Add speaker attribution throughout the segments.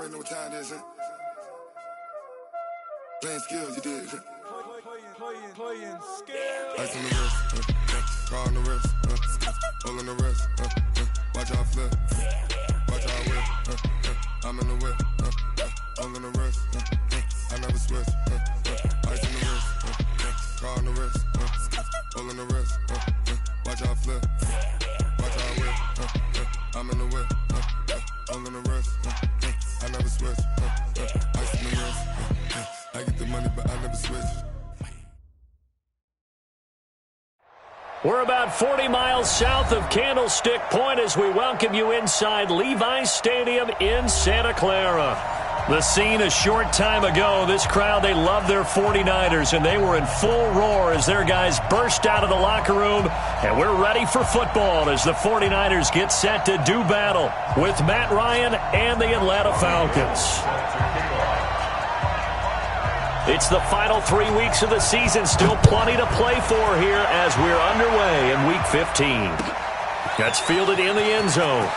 Speaker 1: already know what time it is, huh? Playing skills, you did.
Speaker 2: Playing skills.
Speaker 1: Ice on the wrist, car on the wrist, hole in the wrist, watch how I flip, watch how I whip, I'm in the whip, hole in the wrist, I never switch, ice on the wrist, car on the wrist, hole in the wrist, watch how I flip, watch how I whip, I'm in the whip, hole in the wrist, I never switch, ice on the wrist, I get the money but I never switch.
Speaker 3: We're about 40 miles south of Candlestick Point as we welcome you inside Levi's Stadium in Santa Clara. The scene a short time ago, this crowd, they love their 49ers, and they were in full roar as their guys burst out of the locker room, and we're ready for football as the 49ers get set to do battle with Matt Ryan and the Atlanta Falcons. It's the final 3 weeks of the season. Still plenty to play for here as we're underway in Week 15. Gets fielded in the end zone.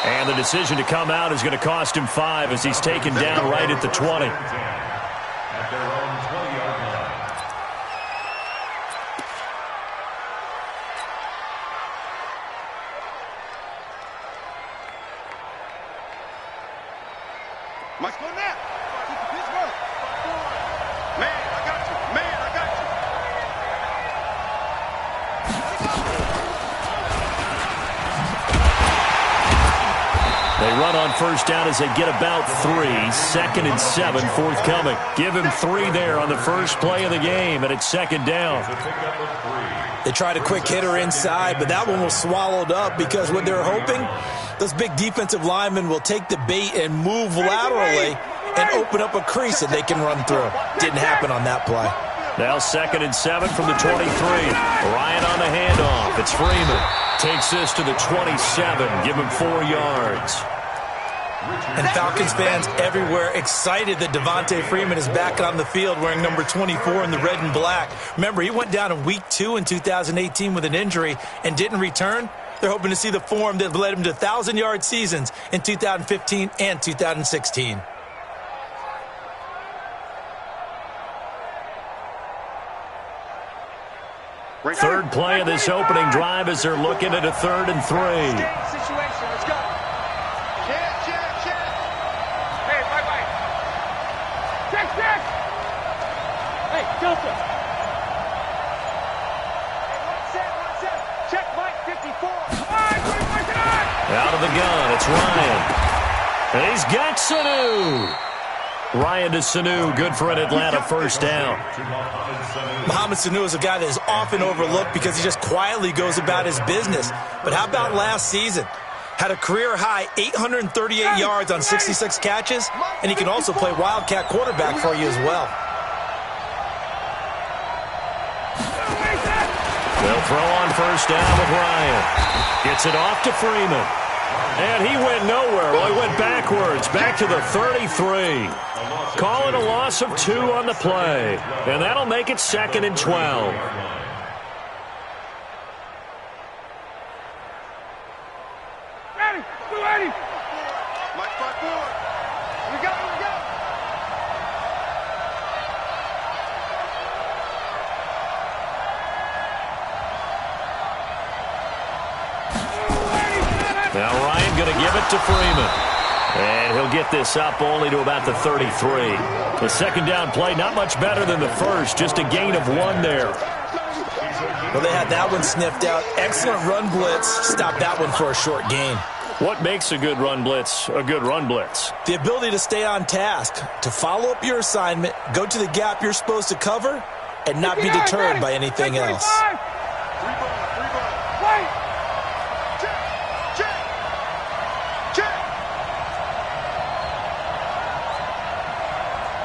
Speaker 3: And the decision to come out is going to cost him 5 as he's taken down right at the 20.
Speaker 4: At their own 20-yard line.
Speaker 5: Mike's going now. Man, I got you. Man, I got you.
Speaker 3: They run on first down as they get about 3. 2nd and 7 forthcoming. Give him 3 there on the first play of the game, and it's 2nd down.
Speaker 2: They tried a quick hitter inside, but that one was swallowed up because what they're hoping, those big defensive linemen will take the bait and move laterally and open up a crease that they can run through. Didn't happen on that play.
Speaker 3: Now 2nd and 7 from the 23. Ryan on the handoff. It's Freeman. Takes this to the 27. Give him 4 yards.
Speaker 2: And Falcons fans everywhere excited that Devontae Freeman is back on the field wearing number 24 in the red and black. Remember, he went down in Week 2 in 2018 with an injury and didn't return. They're hoping to see the form that led him to 1,000-yard seasons in 2015 and 2016.
Speaker 3: Third play of this opening drive as they're looking at a 3rd and 3.
Speaker 5: Situation, let's go. Check. Hey, right. Check. Hey, Delta. One set. Check, Mike, 54.
Speaker 3: Out of the gun, it's Ryan. And he's got Sanu. Ryan to Sanu, good for an Atlanta first down.
Speaker 2: Mohamed Sanu is a guy that is often overlooked because he just quietly goes about his business. But how about last season? Had a career-high 838 yards on 66 catches, and he can also play Wildcat quarterback for you as well.
Speaker 3: They'll throw on first down with Ryan. Gets it off to Freeman. And he went nowhere. Well, he went backwards, back to the 33. Call it a loss of 2 on the play. And that'll make it 2nd and 12.
Speaker 5: Ready. Mike, front forward. We go.
Speaker 3: Now Ryan going to give it to Freeman. And he'll get this up only to about the 33. The 2nd down play, not much better than the first, just a gain of 1 there.
Speaker 2: Well, they had that one sniffed out. Excellent run blitz. Stopped that one for a short gain.
Speaker 3: What makes a good run blitz a good run blitz?
Speaker 2: The ability to stay on task, to follow up your assignment, go to the gap you're supposed to cover, and not be deterred by anything else.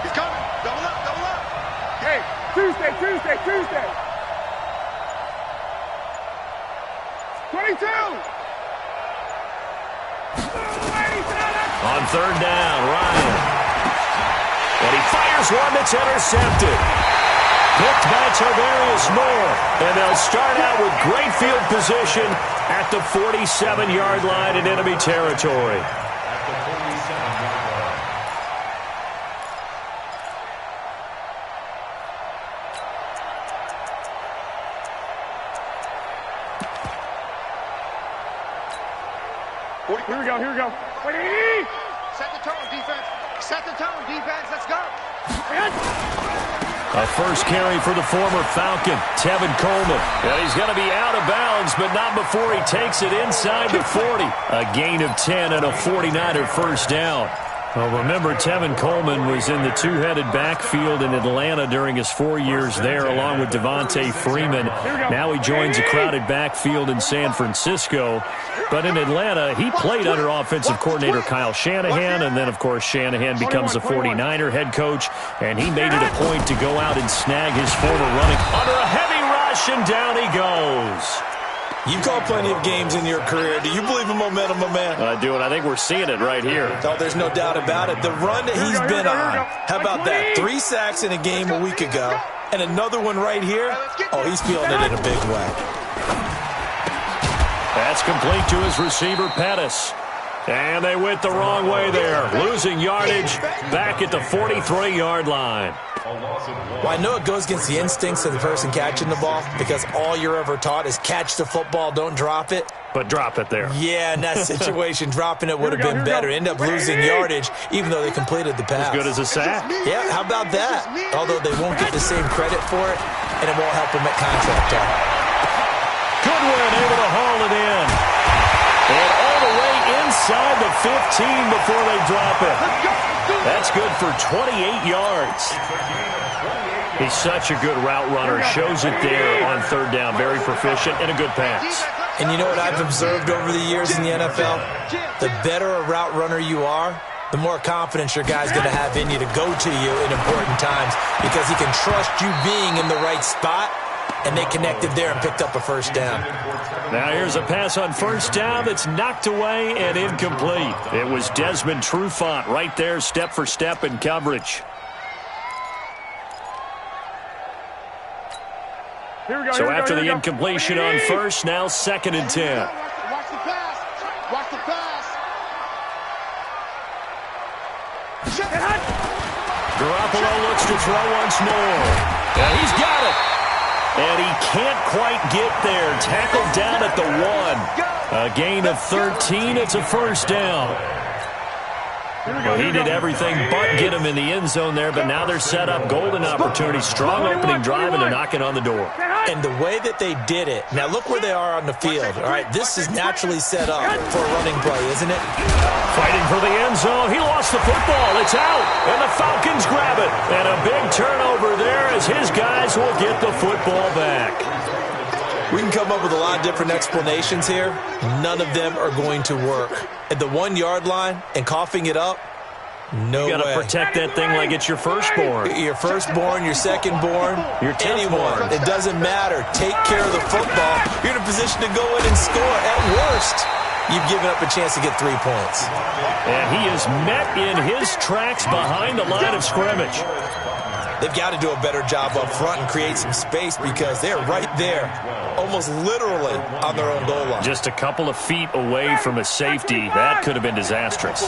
Speaker 5: He's coming. Double up. Hey, Tuesday. 22.
Speaker 3: On 3rd down, Ryan. And he fires one that's intercepted. Picked by Tarvarius Moore. And they'll start out with great field position at the 47-yard line in enemy territory.
Speaker 4: At the 47-yard line.
Speaker 5: Here we go. Set the tone, defense. Set the tone, defense. Let's go.
Speaker 3: A first carry for the former Falcon, Tevin Coleman. And he's going to be out of bounds, but not before he takes it inside the 40. A gain of 10 and a 49er first down. Well, remember, Tevin Coleman was in the two-headed backfield in Atlanta during his 4 years there, along with Devontae Freeman. Now he joins a crowded backfield in San Francisco. But in Atlanta, he played under offensive coordinator Kyle Shanahan, and then, of course, Shanahan becomes the 49er head coach, and he made it a point to go out and snag his former running under a heavy rush, and down he goes.
Speaker 2: You've called plenty of games in your career. Do you believe in momentum, my man?
Speaker 3: I do, and I think we're seeing it right here.
Speaker 2: Oh, there's no doubt about it. The run that he's been on. How about that? 3 sacks in a game a week ago, and another one right here. Oh, he's feeling it in a big way.
Speaker 3: That's complete to his receiver, Pettis. And they went the wrong way there, losing yardage back at the 43-yard line.
Speaker 2: Well, I know it goes against the instincts of the person catching the ball because all you're ever taught is catch the football, don't drop it.
Speaker 3: But drop it there.
Speaker 2: Yeah, in that situation, dropping it would have been better. End up losing yardage, even though they completed the pass.
Speaker 3: As good as a sack.
Speaker 2: Yeah, how about that? Although they won't get the same credit for it, and it won't help them at contract time.
Speaker 3: Goodwin able to haul it in. And all the way inside the 15 before they drop it. That's good for 28 yards. He's such a good route runner. Shows it there on third down. Very proficient and a good pass.
Speaker 2: And you know what I've observed over the years in the NFL? The better a route runner you are, the more confidence your guy's going to have in you to go to you in important times because he can trust you being in the right spot. And they connected there and picked up a first down.
Speaker 3: Now here's a pass on first down that's knocked away and incomplete. It was Desmond Trufant right there, step for step in coverage. So after the incompletion on first, now 2nd and 10.
Speaker 5: Watch the pass. Watch the pass.
Speaker 3: Garoppolo looks to throw once more. And he's got it. And he can't quite get there. Tackled down at the 1. A gain of 13. It's a first down. Well, he did everything but get him in the end zone there, but now they're set up. Golden opportunity. Strong opening drive, and they're knocking on the door.
Speaker 2: And the way that they did it, now look where they are on the field. All right, this is naturally set up for a running play, isn't it?
Speaker 3: Fighting for the end zone. He lost the football. It's out, and the Falcons grab it. And a big turnover there as his guys will get the football back.
Speaker 2: We can come up with a lot of different explanations here. None of them are going to work. At the 1-yard line and coughing it up, no way.
Speaker 3: You got to protect that thing like it's your firstborn.
Speaker 2: Your firstborn, your secondborn,
Speaker 3: your
Speaker 2: anyone. It doesn't matter. Take care of the football. You're in a position to go in and score. At worst, you've given up a chance to get 3 points.
Speaker 3: And he is met in his tracks behind the line of scrimmage.
Speaker 2: They've got to do a better job up front and create some space because they're right there, almost literally on their own goal line.
Speaker 3: Just a couple of feet away from a safety. That could have been disastrous.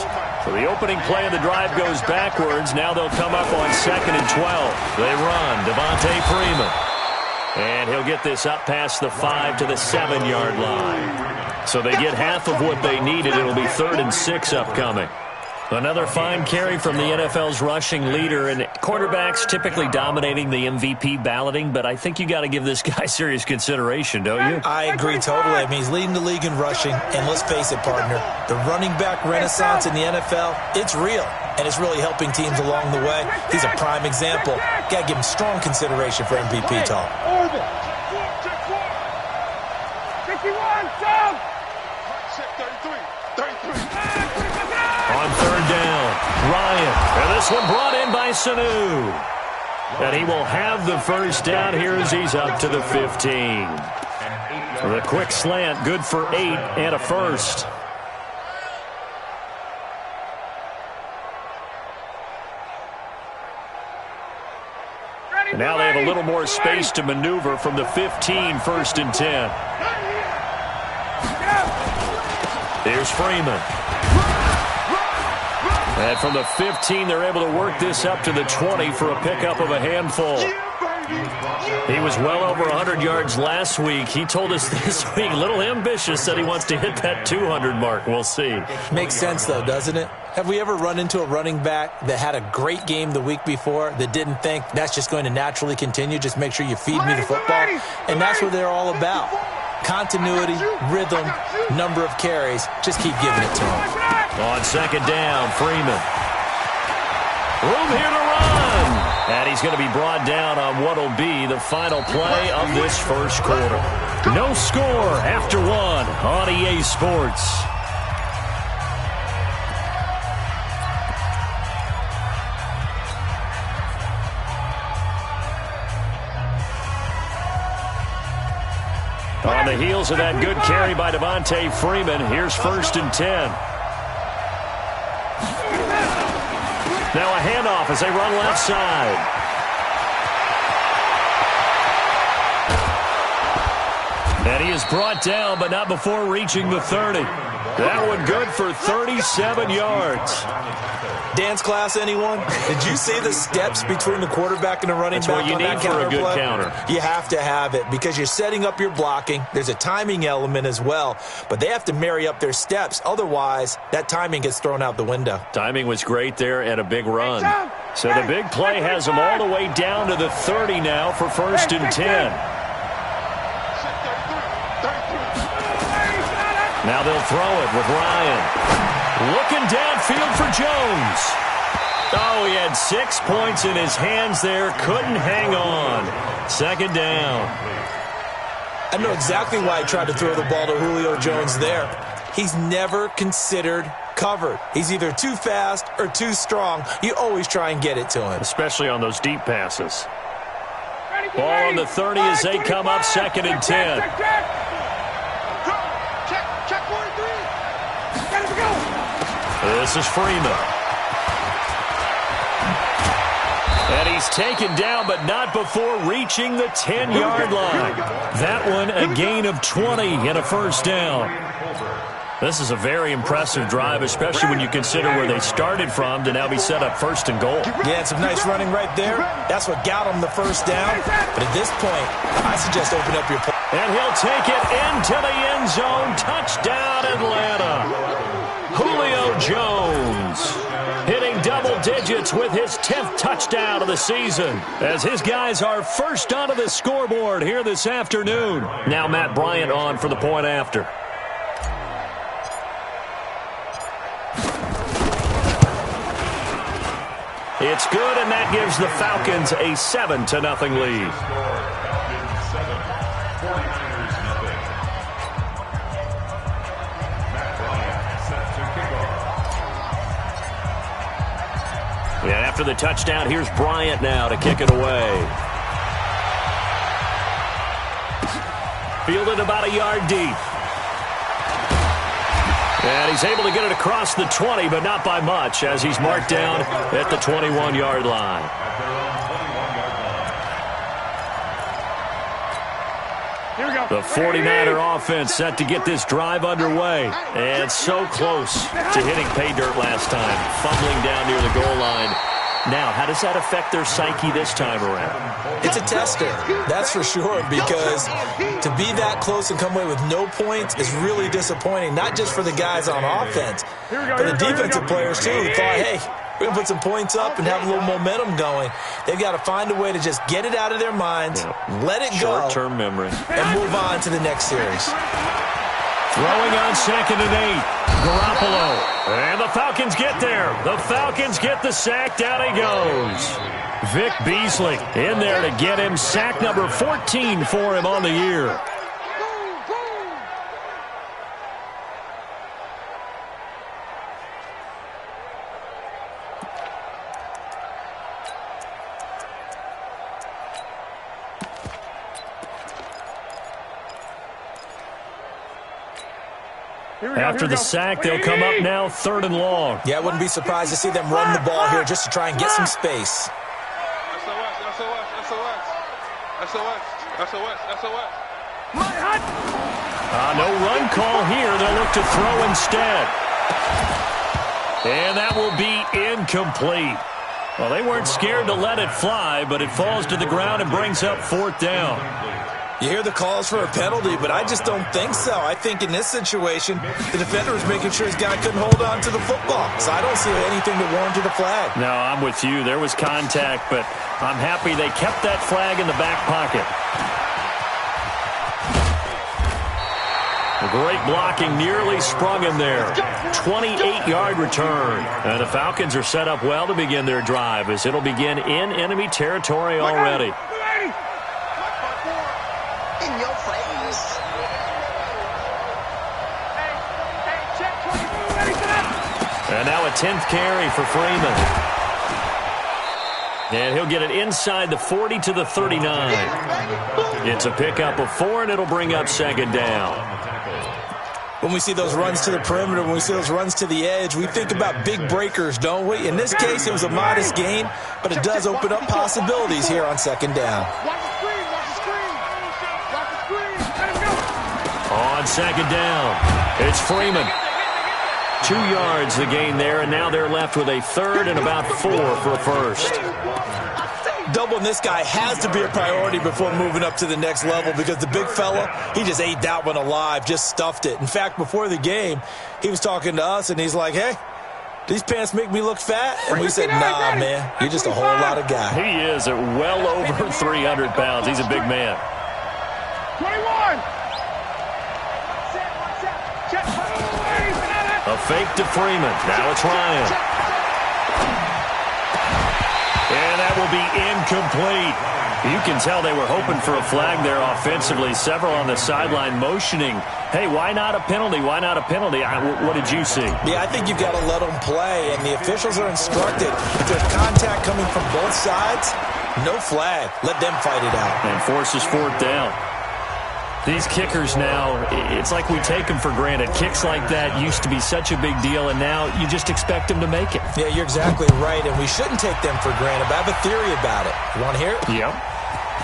Speaker 3: So the opening play of the drive goes backwards. Now they'll come up on 2nd and 12. They run. Devontae Freeman. And he'll get this up past the 5 to the 7-yard line. So they get half of what they needed. It'll be 3rd and 6 upcoming. Another fine carry from the NFL's rushing leader, and quarterbacks typically dominating the MVP balloting, but I think you got to give this guy serious consideration, don't you?
Speaker 2: I agree totally. I mean, he's leading the league in rushing, and let's face it, partner, the running back renaissance in the NFL, it's real, and it's really helping teams along the way. He's a prime example. Got to give him strong consideration for MVP talk.
Speaker 5: 33.
Speaker 3: On 3rd down, Ryan. And this one brought in by Sanu. And he will have the first down here as he's up to the 15. The quick slant, good for 8 and a first. And now they have a little more space to maneuver from the 15, 1st and 10. Here's Freeman. And from the 15, they're able to work this up to the 20 for a pickup of a handful. He was well over 100 yards last week. He told us this week, a little ambitious, that he wants to hit that 200 mark. We'll see.
Speaker 2: Makes sense, though, doesn't it? Have we ever run into a running back that had a great game the week before that didn't think that's just going to naturally continue? Just make sure you feed me the football. And that's what they're all about. Continuity, rhythm, number of carries. Just keep giving it to him.
Speaker 3: On second down, Freeman. Room here to run. And he's going to be brought down on what will be the final play of this first quarter. No score after one on EA Sports. On the heels of that good carry by Devontae Freeman, here's 1st and 10. Now a handoff as they run left side. And he is brought down, but not before reaching the 30. That one good for 37 yards.
Speaker 2: Dance class, anyone? Did you see the steps between the quarterback and the running back?
Speaker 3: That's what you
Speaker 2: on
Speaker 3: need
Speaker 2: that
Speaker 3: for a good
Speaker 2: play?
Speaker 3: counter.
Speaker 2: You have to have it because you're setting up your blocking. There's a timing element as well, but they have to marry up their steps. Otherwise, that timing gets thrown out the window.
Speaker 3: Timing was great there and a big run. So the big play has them all the way down to the 30 now for 1st and 10. Now they'll throw it with Ryan. Looking downfield for Jones. Oh, he had 6 points in his hands there. Couldn't hang on. 2nd down.
Speaker 2: I know exactly why he tried to throw the ball to Julio Jones there. He's never considered covered. He's either too fast or too strong. You always try and get it to him.
Speaker 3: Especially on those deep passes. Ball on the 30 as they come up 2nd and 10.
Speaker 5: Check 43.
Speaker 3: This is Freeman. And he's taken down, but not before reaching the 10-yard line. That one a gain of 20 and a 1st down. This is a very impressive drive, especially when you consider where they started from to now be set up 1st and goal.
Speaker 2: Yeah, some nice running right there. That's what got him the 1st down. But at this point, I suggest open up your play.
Speaker 3: And he'll take it into the end zone. Touchdown, Atlanta. Julio Jones hitting double digits with his 10th touchdown of the season as his guys are first onto the scoreboard here this afternoon. Now Matt Bryant on for the point after. It's good, and that gives the Falcons a 7-0 lead. And after the touchdown, here's Bryant now to kick it away. Fielded about a yard deep. And he's able to get it across the 20, but not by much, as he's marked down at the 21-yard line. The 49er offense set to get this drive underway. And so close to hitting pay dirt last time, fumbling down near the goal line. Now, how does that affect their psyche this time around?
Speaker 2: It's a tester, that's for sure, because to be that close and come away with no points is really disappointing, not just for the guys on offense, but the defensive players, too, who thought, hey, we're going to put some points up and have a little momentum going. They've got to find a way to just get it out of their minds, let it go,
Speaker 3: short-term memory,
Speaker 2: and move on to the next series.
Speaker 3: Throwing on 2nd and 8. Garoppolo. And the Falcons get there. The Falcons get the sack. Down he goes. Vic Beasley in there to get him. Sack number 14 for him on the year. After the sack, they'll come up now 3rd and long.
Speaker 2: Yeah, I wouldn't be surprised to see them run the ball here just to try and get some space.
Speaker 5: SOS.
Speaker 3: No run call here. They'll look to throw instead. And that will be incomplete. Well, they weren't scared to let it fly, but it falls to the ground and brings up 4th down.
Speaker 2: You hear the calls for a penalty, but I just don't think so. I think in this situation, the defender was making sure his guy couldn't hold on to the football. So I don't see anything that warranted a flag. No,
Speaker 3: I'm with you. There was contact, but I'm happy they kept that flag in the back pocket. Great blocking, nearly sprung him there. 28-yard return. And the Falcons are set up well to begin their drive as it'll begin in enemy territory already.
Speaker 6: In your face.
Speaker 3: And now a 10th carry for Freeman. And he'll get it inside the 40 to the 39. It's a pickup of 4, and it'll bring up 2nd down.
Speaker 2: When we see those runs to the perimeter, when we see those runs to the edge, we think about big breakers, don't we? In this case, it was a modest gain, but it does open up possibilities here on 2nd down.
Speaker 3: On 2nd down, it's Freeman. 2 yards the gain there, and now they're left with a 3rd and about 4 for a first.
Speaker 2: Doubling this guy has to be a priority before moving up to the next level because the big fella, he just ate that one alive, just stuffed it. In fact, before the game, he was talking to us, and he's like, hey, these pants make me look fat? And we said, nah, man, you're just a whole lot of guy.
Speaker 3: He is at well over 300 pounds. He's a big man.
Speaker 5: 21!
Speaker 3: A fake to Freeman. Now it's Ryan. And that will be incomplete. You can tell they were hoping for a flag there offensively. Several on the sideline motioning, hey, why not a penalty? Why not a penalty? What did you see?
Speaker 2: Yeah, I think you've got to let them play, and the officials are instructed. If there's contact coming from both sides, no flag. Let them fight it out.
Speaker 3: And forces 4th down. These kickers now, it's like we take them for granted. Kicks like that used to be such a big deal, and now you just expect them to make it.
Speaker 2: Yeah, you're exactly right, and we shouldn't take them for granted, but I have a theory about it. You want to hear it?
Speaker 3: Yep.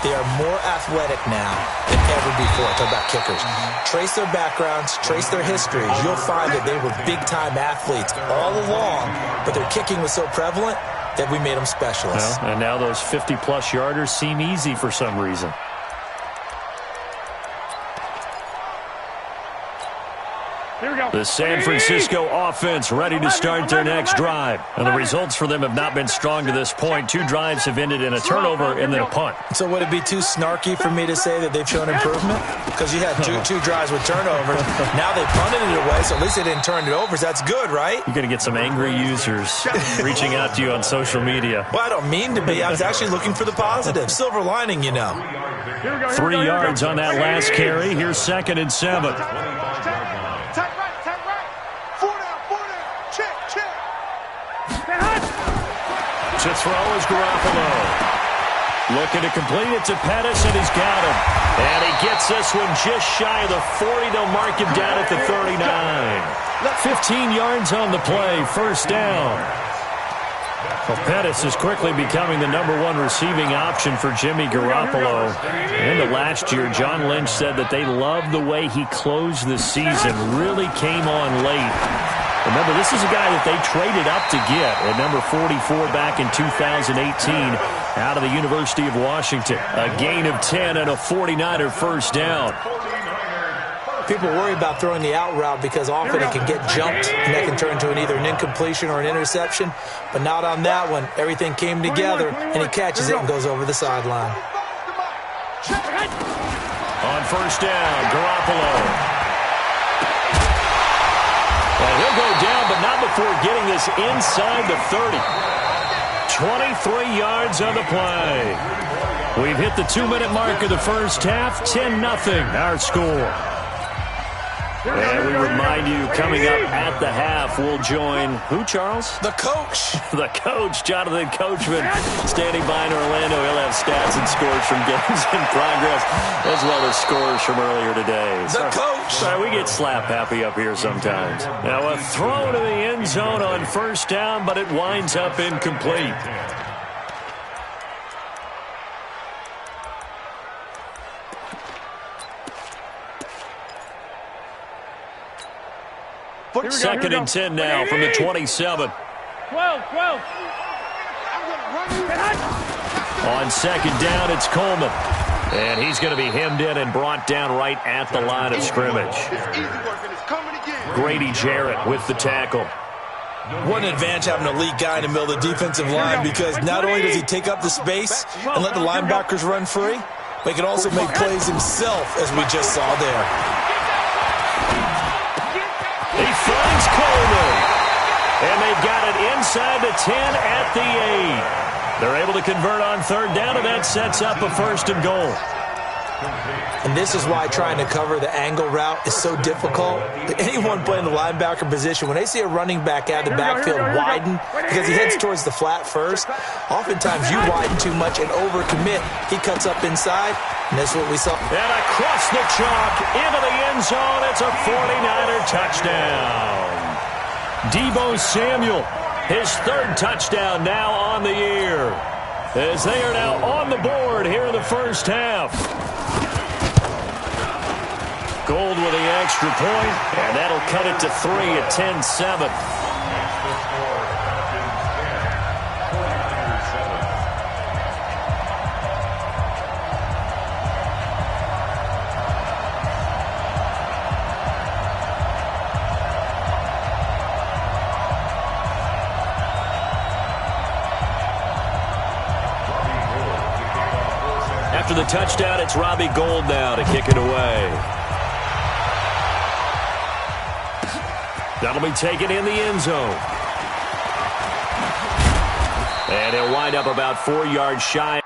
Speaker 2: They are more athletic now than ever before. Talk about kickers. Trace their backgrounds, trace their histories. You'll find that they were big-time athletes all along, but their kicking was so prevalent that we made them specialists.
Speaker 3: Well, and now those 50-plus yarders seem easy for some reason. The San Francisco offense ready to start their next drive. And the results for them have not been strong to this point. 2 drives have ended in a turnover and then a punt.
Speaker 2: So would it be too snarky for me to say that they've shown improvement? Because you had two drives with turnovers. Now they punted it away, so at least they didn't turn it over. So that's good, right?
Speaker 3: You're going to get some angry users reaching out to you on social media.
Speaker 2: Well, I don't mean to be. I was actually looking for the positive. Silver lining, you know.
Speaker 3: 3 yards on that last carry. Here's 2nd and 7. To throw is Garoppolo. Looking to complete it to Pettis, and he's got him. And he gets this one just shy of the 40. They'll mark him down at the 39. 15 yards on the play, 1st down. Well, Pettis is quickly becoming the #1 receiving option for Jimmy Garoppolo. In the last year, John Lynch said that they loved the way he closed the season, really came on late. Remember, this is a guy that they traded up to get at number 44 back in 2018 out of the University of Washington. A gain of 10 and a 49er 1st down.
Speaker 2: People worry about throwing the out route because often it can get jumped and that can turn into either an incompletion or an interception. But not on that one. Everything came together, and he catches it and goes over the sideline.
Speaker 3: On 1st down, Garoppolo. Well, he'll go down, but not before getting this inside the 30. 23 yards on the play. We've hit the 2-minute mark of the first half. 10-0 our score. And we remind you, coming up at the half, we'll join who, Charles?
Speaker 2: The coach.
Speaker 3: The coach, Jonathan Coachman, standing by in Orlando. He'll have stats and scores from games in progress, as well as scores from earlier today.
Speaker 2: The coach.
Speaker 3: Sorry, we get slap happy up here sometimes. Now a throw to the end zone on 1st down, but it winds up incomplete. Second and 10 now from the 27.
Speaker 5: 12.
Speaker 3: On second down, it's Coleman. And he's going to be hemmed in and brought down right at the line of scrimmage. Grady Jarrett with the tackle.
Speaker 2: What an advantage having a elite guy in the middle of the defensive line, because not only does he take up the space and let the linebackers run free, but he can also make plays himself, as we just saw there.
Speaker 3: He finds Coleman. And they've got it inside the 10 at the 8. They're able to convert on third down, and that sets up a first and goal.
Speaker 2: And this is why trying to cover the angle route is so difficult. Anyone playing the linebacker position, when they see a running back out of the backfield widen because he heads towards the flat first, oftentimes you widen too much and overcommit. He cuts up inside, and that's what we saw.
Speaker 3: And across the chalk into the end zone, it's a 49er touchdown. Deebo Samuel, his third touchdown now on the year, as they are now on the board here in the first half. Gold with the extra point, and that'll cut it to 3 at 10-7. After the touchdown, it's Robbie Gould now to kick it away. That'll be taken in the end zone. And he'll wind up about 4 yards shy.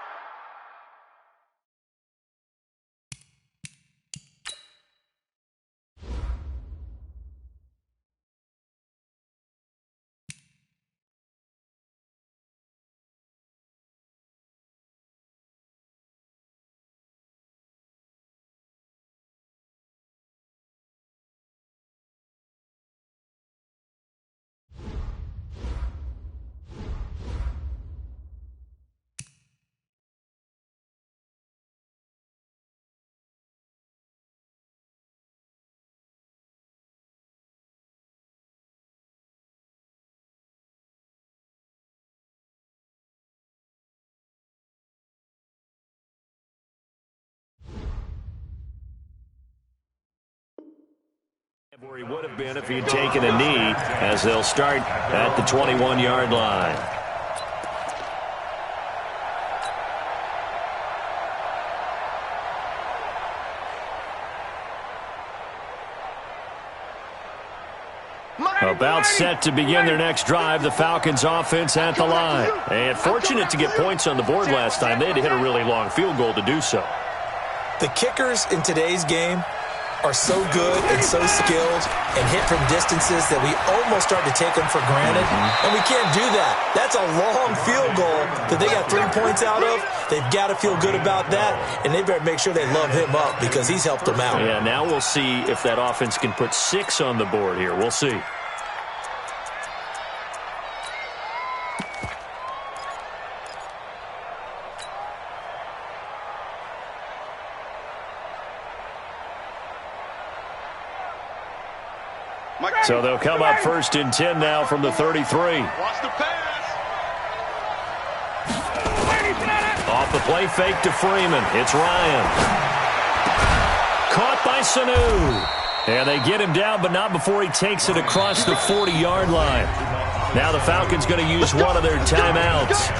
Speaker 3: Where he would have been if he had taken a knee, as they'll start at the 21-yard line. About set to begin their next drive, the Falcons offense at the line. And fortunate to get points on the board last time. They had to hit a really long field goal to do so.
Speaker 2: The kickers in today's game are so good and so skilled and hit from distances that we almost start to take them for granted. And we can't do that. That's a long field goal that they got 3 points out of. They've got to feel good about that, and they better make sure they love him up because he's helped them out.
Speaker 3: Yeah, now we'll see if that offense can put 6 on the board here. We'll see. So they'll come up first and 10 now from the 33.
Speaker 5: Watch the pass.
Speaker 3: Off the play fake to Freeman. It's Ryan. Caught by Sanu. And they get him down, but not before he takes it across the 40-yard line. Now the Falcons going to use one of their timeouts,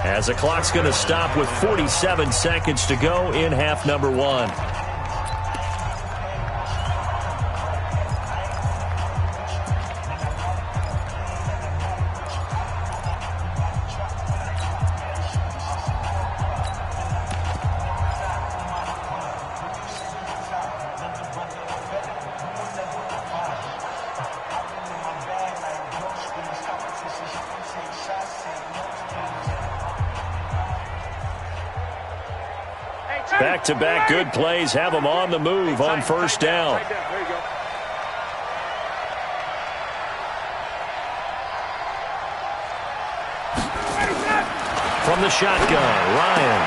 Speaker 3: as the clock's going to stop with 47 seconds to go in half number 1. Back-to-back good plays have them on the move on first down. From the shotgun, Ryan.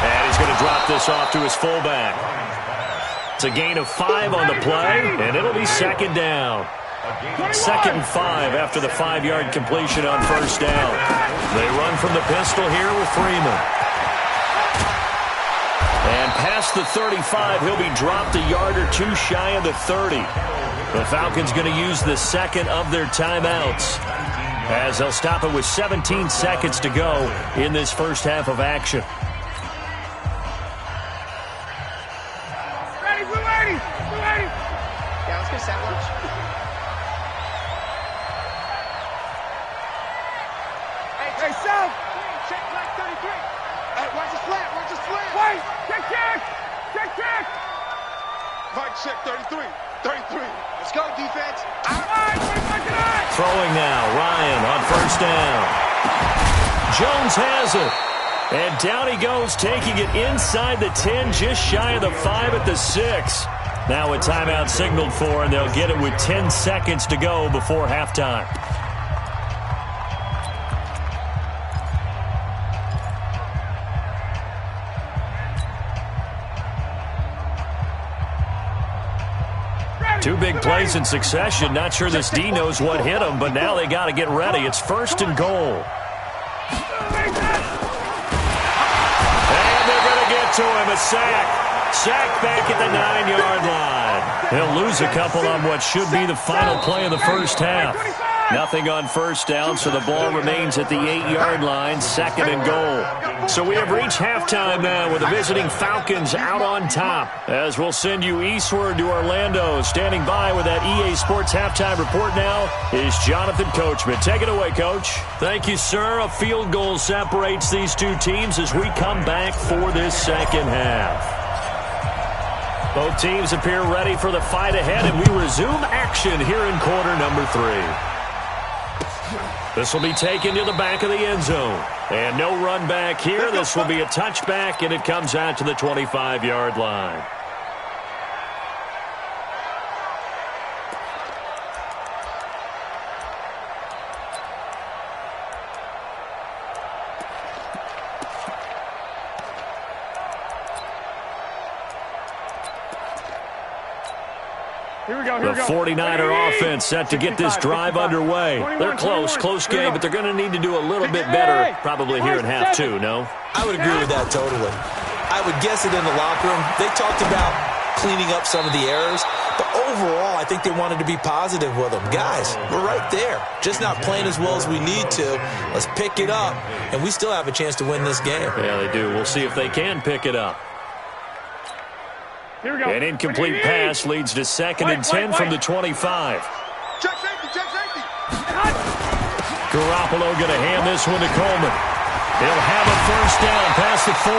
Speaker 3: And he's going to drop this off to his fullback. It's a gain of 5 on the play, and it'll be second down. 2nd and 5 after the 5-yard completion on first down. They run from the pistol here with Freeman. And past the 35, he'll be dropped a yard or two shy of the 30. The Falcons going to use the second of their timeouts, as they'll stop it with 17 seconds to go in this first half of action.
Speaker 5: Ready, we're ready, we're ready.
Speaker 6: Yeah, let's get sandwich.
Speaker 5: Hey, South. Check flag 33. Hey, watch the slant, watch the slant. Wait, check. Mike, check 33. 33. Let's go, defense.
Speaker 3: Throwing now, Ryan on first down. Jones has it. And down he goes, taking it inside the 10, just shy of the 5 at the 6. Now a timeout signaled for, and they'll get it with 10 seconds to go before halftime. Two big plays in succession. Not sure this D knows what hit him, but now they got to get ready. It's 1st and goal. And they're going to get to him. A sack. Sack back at the 9-yard line. He'll lose a couple on what should be the final play of the first half. Nothing on first down, so the ball remains at the 8-yard line, 2nd and goal. So we have reached halftime now with the visiting Falcons out on top. As we'll send you eastward to Orlando. Standing by with that EA Sports halftime report now is Jonathan Coachman. Take it away, Coach. Thank you, sir. A field goal separates these two teams as we come back for this second half. Both teams appear ready for the fight ahead, and we resume action here in quarter number 3. This will be taken to the back of the end zone. And no run back here. This will be a touchback, and it comes out to the 25-yard line. The 49er offense set to get this drive underway. They're close game, but they're going to need to do a little bit better probably here in half 2, no?
Speaker 2: I would agree with that totally. I would guess it in the locker room. They talked about cleaning up some of the errors, but overall, I think they wanted to be positive with them. Guys, we're right there. Just not playing as well as we need to. Let's pick it up, and we still have a chance to win this game.
Speaker 3: Yeah, they do. We'll see if they can pick it up.
Speaker 5: Here we go.
Speaker 3: An incomplete pass leads to 2nd and 10 from the 25.
Speaker 5: Check safety.
Speaker 3: Garoppolo going to hand this one to Coleman. He'll have a first down past the 40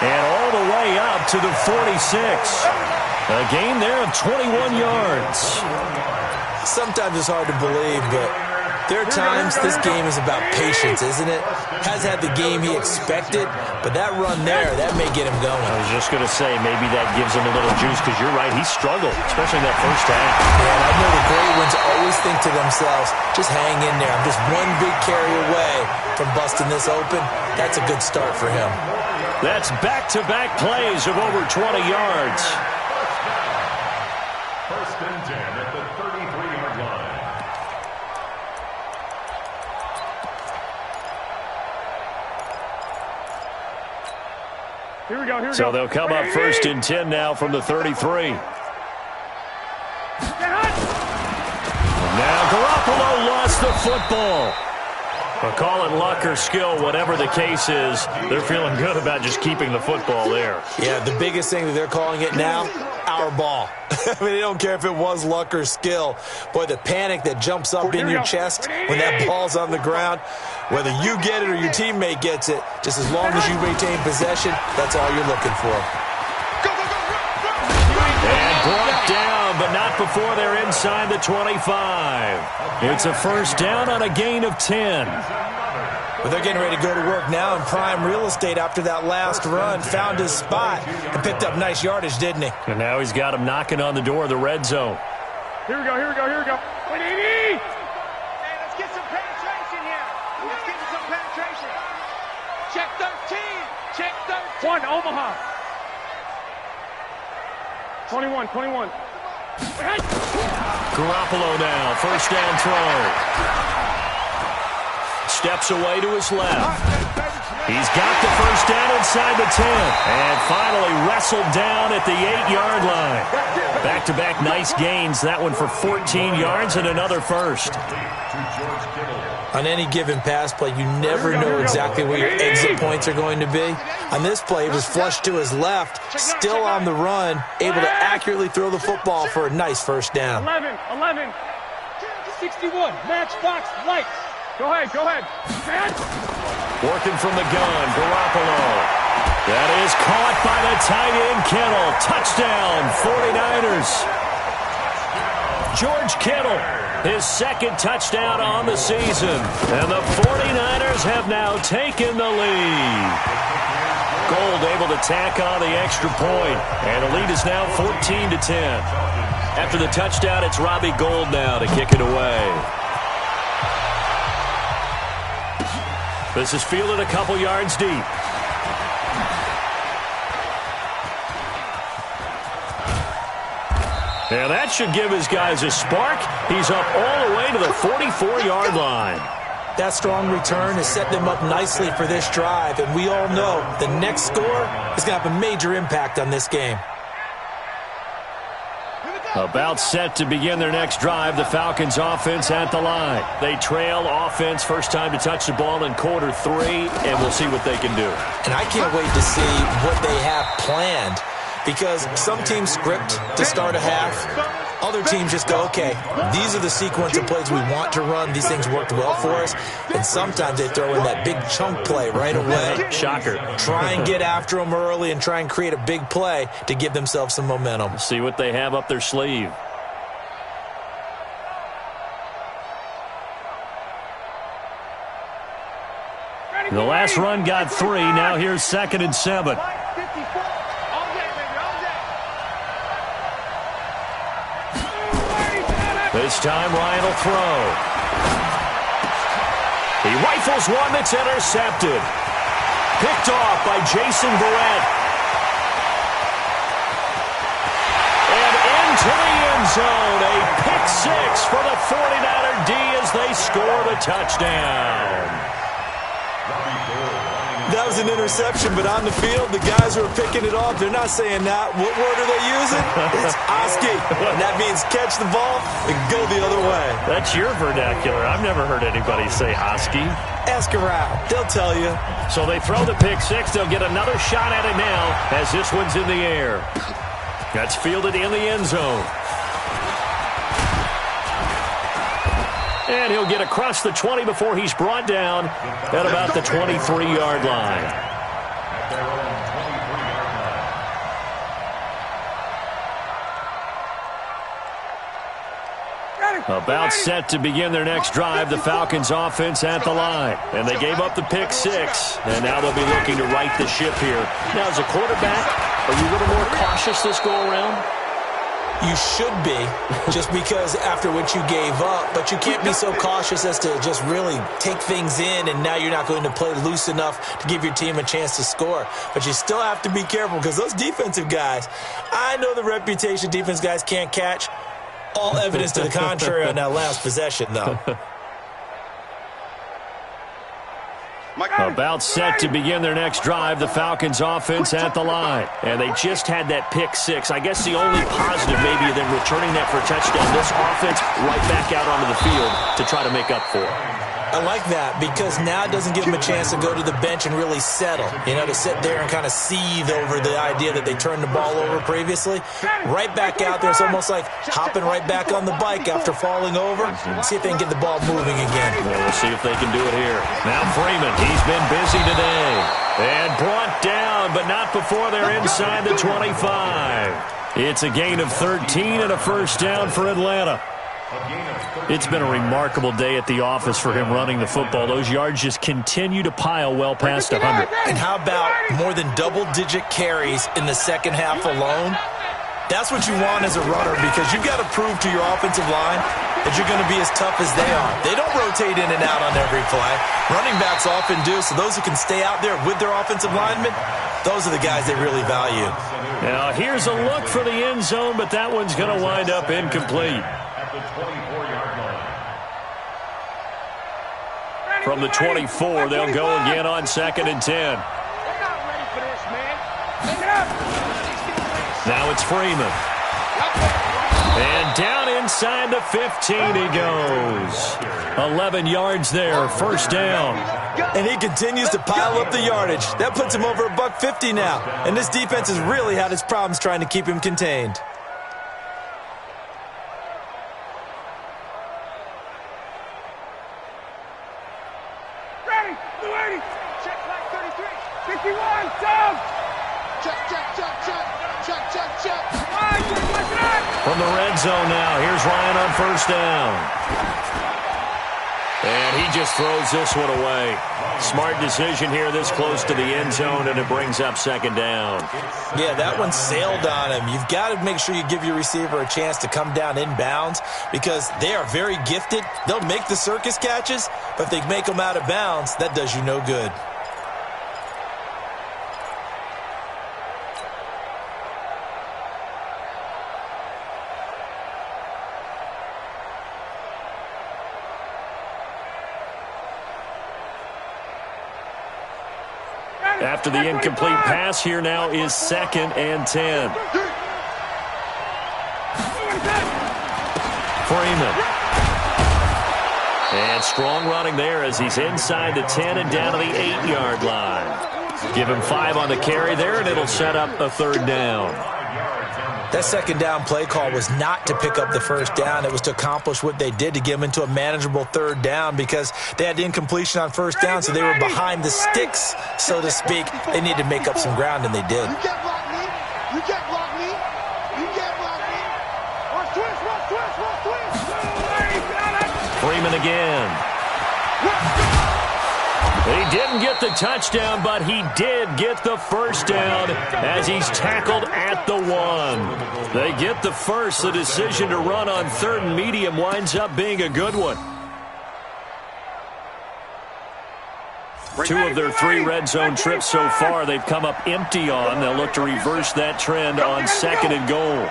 Speaker 3: and all the way up to the 46. A gain there of 21 yards.
Speaker 2: Sometimes it's hard to believe, but there are times this game is about patience, isn't it? Has had the game he expected, but that run there, that may get him going.
Speaker 3: I was just going to say, maybe that gives him a little juice, because you're right, he struggled, especially in that first half.
Speaker 2: Yeah, and I know the great ones always think to themselves, just hang in there. I'm just one big carry away from busting this open. That's a good start for him.
Speaker 3: That's back-to-back plays of over 20 yards.
Speaker 4: 1st and 10 at the 33-yard line.
Speaker 5: Here we go.
Speaker 3: So they'll come up 1st and 10 now from the 33. Now Garoppolo lost the football. But call it luck or skill, whatever the case is, they're feeling good about just keeping the football there.
Speaker 2: Yeah, the biggest thing that they're calling it now, our ball. I mean, they don't care if it was luck or skill. Boy, the panic that jumps up in your chest when that ball's on the ground, whether you get it or your teammate gets it, just as long as you maintain possession, that's all you're looking for.
Speaker 3: And brought down, but not before they're inside the 25. It's a first down on a gain of 10.
Speaker 2: But they're getting ready to go to work now in prime real estate after that last run. Found his spot and picked up nice yardage, didn't he?
Speaker 3: And now he's got him knocking on the door of the red zone.
Speaker 5: Here we go. Hey, let's get some penetration here. Let's get some penetration. Check 13. 1, Omaha. 21.
Speaker 3: Garoppolo now, first down throw. Steps away to his left. He's got the first down inside the 10. And finally wrestled down at the 8-yard line. Back-to-back nice gains. That one for 14 yards and another first.
Speaker 2: On any given pass play, you never know exactly where your exit points are going to be. On this play, it was flushed to his left, still on the run, able to accurately throw the football for a nice first down.
Speaker 5: 11, 61, matchbox lights. Go ahead.
Speaker 3: Working from the gun, Garoppolo. That is caught by the tight end, Kittle. Touchdown, 49ers. George Kittle, his second touchdown on the season. And the 49ers have now taken the lead. Gold able to tack on the extra point. And the lead is now 14-10. After the touchdown, it's Robbie Gould now to kick it away. This is fielded a couple yards deep. And that should give his guys a spark. He's up all the way to the 44-yard line.
Speaker 2: That strong return has set them up nicely for this drive, and we all know the next score is going to have a major impact on this game.
Speaker 3: About set to begin their next drive, the Falcons offense at the line. They trail offense, first time to touch the ball in quarter 3, and we'll see what they can do.
Speaker 2: And I can't wait to see what they have planned, because some teams script to start a half. Other teams just go, okay, these are the sequence of plays we want to run. These things worked well for us. And sometimes they throw in that big chunk play right away.
Speaker 3: Shocker.
Speaker 2: Try and get after them early and try and create a big play to give themselves some momentum.
Speaker 3: See what they have up their sleeve. The last run got 3. Now here's 2nd and 7. This time Ryan will throw. He rifles one that's intercepted. Picked off by Jason Barrett. And into the end zone. A pick 6 for the 49er D as they score the touchdown.
Speaker 2: That was an interception, but on the field, the guys who are picking it off, they're not saying that. What word are they using? It's Oski. And that means catch the ball and go the other way.
Speaker 3: That's your vernacular. I've never heard anybody say Oski.
Speaker 2: Ask around. They'll tell you.
Speaker 3: So they throw the pick 6. They'll get another shot at it now as this one's in the air. That's fielded in the end zone. And he'll get across the 20 before he's brought down at about the 23-yard line. About set to begin their next drive, the Falcons offense at the line. And they gave up the pick 6, and now they'll be looking to right the ship here. Now, as a quarterback, are you a little more cautious this go-around?
Speaker 2: You should be, just because after what you gave up, but you can't be so cautious as to just really take things in, and now you're not going to play loose enough to give your team a chance to score. But you still have to be careful, because those defensive guys, I know the reputation defense guys can't catch. All evidence to the contrary on that last possession, though.
Speaker 3: About set to begin their next drive, the Falcons offense at the line. And they just had that pick 6. I guess the only positive maybe than returning that for a touchdown, this offense right back out onto the field to try to make up for it.
Speaker 2: I like that, because now it doesn't give them a chance to go to the bench and really settle, to sit there and kind of seethe over the idea that they turned the ball over previously. Right back out there, it's almost like hopping right back on the bike after falling over. See if they can get the ball moving again.
Speaker 3: Well, we'll see if they can do it here. Now Freeman, he's been busy today. And brought down, but not before they're inside the 25. It's a gain of 13 and a first down for Atlanta. It's been a remarkable day at the office for him running the football. Those yards just continue to pile well past 100.
Speaker 2: And how about more than double-digit carries in the second half alone? That's what you want as a runner, because you've got to prove to your offensive line that you're going to be as tough as they are. They don't rotate in and out on every play. Running backs often do, so those who can stay out there with their offensive linemen, those are the guys they really value.
Speaker 3: Now here's a look for the end zone, but that one's going to wind up incomplete.
Speaker 4: at the 24-yard line.
Speaker 3: From the 24, they'll go again on 2nd and 10.
Speaker 5: They're not ready for this, man. Take it up.
Speaker 3: Now it's Freeman. And down inside the 15 he goes. 11 yards there, first down.
Speaker 2: And he continues to pile up the yardage. That puts him over $150 now. And this defense has really had its problems trying to keep him contained.
Speaker 5: Ready. 280. Check flag 33. 51. Down. Check.
Speaker 3: From the red zone now, here's Ryan on first down. And he just throws this one away. Smart decision here this close to the end zone, and it brings up 2nd down.
Speaker 2: Yeah, that one sailed on him. You've got to make sure you give your receiver a chance to come down inbounds because they are very gifted. They'll make the circus catches, but if they make them out of bounds, that does you no good.
Speaker 3: After the incomplete pass, here now is 2nd and 10. Freeman. And strong running there as he's inside the 10 and down to the 8-yard line. Give him 5 on the carry there, and it'll set up a 3rd down.
Speaker 2: That 2nd down play call was not to pick up the 1st down. It was to accomplish what they did to get them into a manageable 3rd down because they had incompletion on 1st down, so they were behind the sticks, so to speak. They needed to make up some ground, and they did.
Speaker 5: You can't block me. You can't block me. You can't block me. Watch twist.
Speaker 3: Freeman again. He didn't get the touchdown, but he did get the first down as he's tackled at the 1. They get the first. The decision to run on 3rd and medium winds up being a good one. 2 of their 3 red zone trips so far they've come up empty on. They'll look to reverse that trend on 2nd and goal.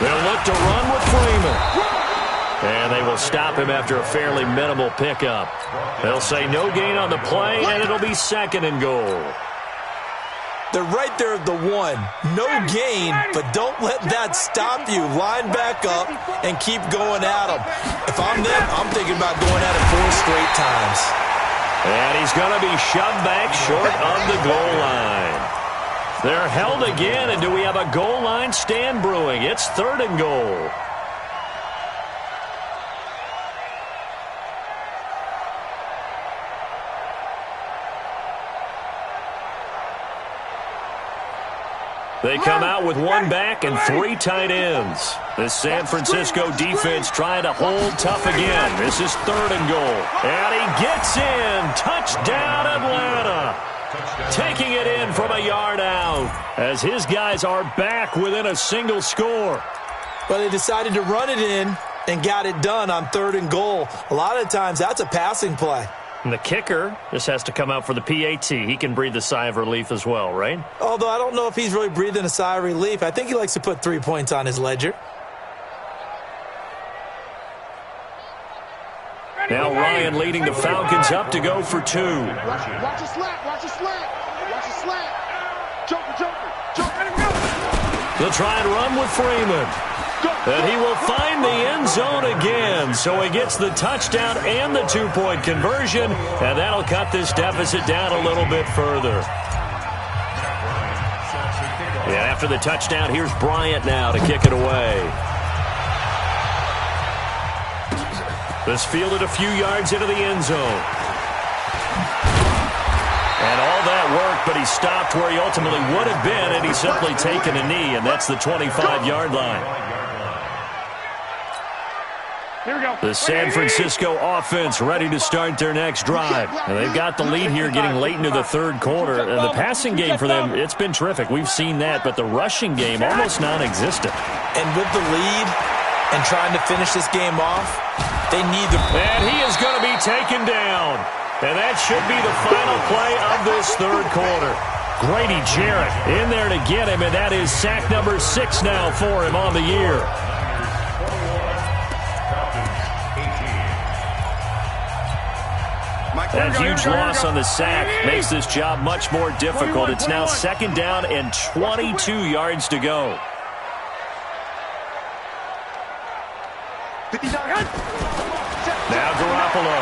Speaker 3: They'll look to run with Freeman. And they will stop him after a fairly minimal pickup. They'll say no gain on the play, and it'll be 2nd and goal.
Speaker 2: They're right there at the 1. No gain, but don't let that stop you. Line back up and keep going at them. If I'm them, I'm thinking about going at it 4 straight times.
Speaker 3: And he's going to be shoved back short of the goal line. They're held again, and do we have a goal line stand brewing? It's 3rd and goal. They come out with 1 back and 3 tight ends. The San Francisco defense trying to hold tough again. This is 3rd and goal. And he gets in. Touchdown, Atlanta. Taking it in from a yard out as his guys are back within a single score.
Speaker 2: But they decided to run it in and got it done on 3rd and goal. A lot of times that's a passing play.
Speaker 3: And the kicker just has to come out for the PAT. He can breathe a sigh of relief as well, right?
Speaker 2: Although I don't know if he's really breathing a sigh of relief. I think he likes to put 3 points on his ledger.
Speaker 3: Now Ryan leading the Falcons up to go for 2.
Speaker 5: Watch a slant. Watch a slant. Watch a slant. Joker.
Speaker 3: They'll try and run with Freeman. And he will find the end zone again. So he gets the touchdown and the 2-point conversion. And that'll cut this deficit down a little bit further. Yeah, after the touchdown, here's Bryant now to kick it away. This fielded a few yards into the end zone. And all that worked, but he stopped where he ultimately would have been, and he's simply taken a knee, and that's the 25-yard line.
Speaker 5: Here we go.
Speaker 3: The San Francisco offense ready to start their next drive. And they've got the lead here getting late into the 3rd quarter. And the passing game for them, it's been terrific. We've seen that, but the rushing game almost non-existent.
Speaker 2: And with the lead and trying to finish this game off, they need the...
Speaker 3: And he is going to be taken down. And that should be the final play of this 3rd quarter. Grady Jarrett in there to get him, and that is sack number 6 now for him on the year. That huge loss on the sack makes this job much more difficult. It's now 2nd down and 22 yards to go. Now Garoppolo.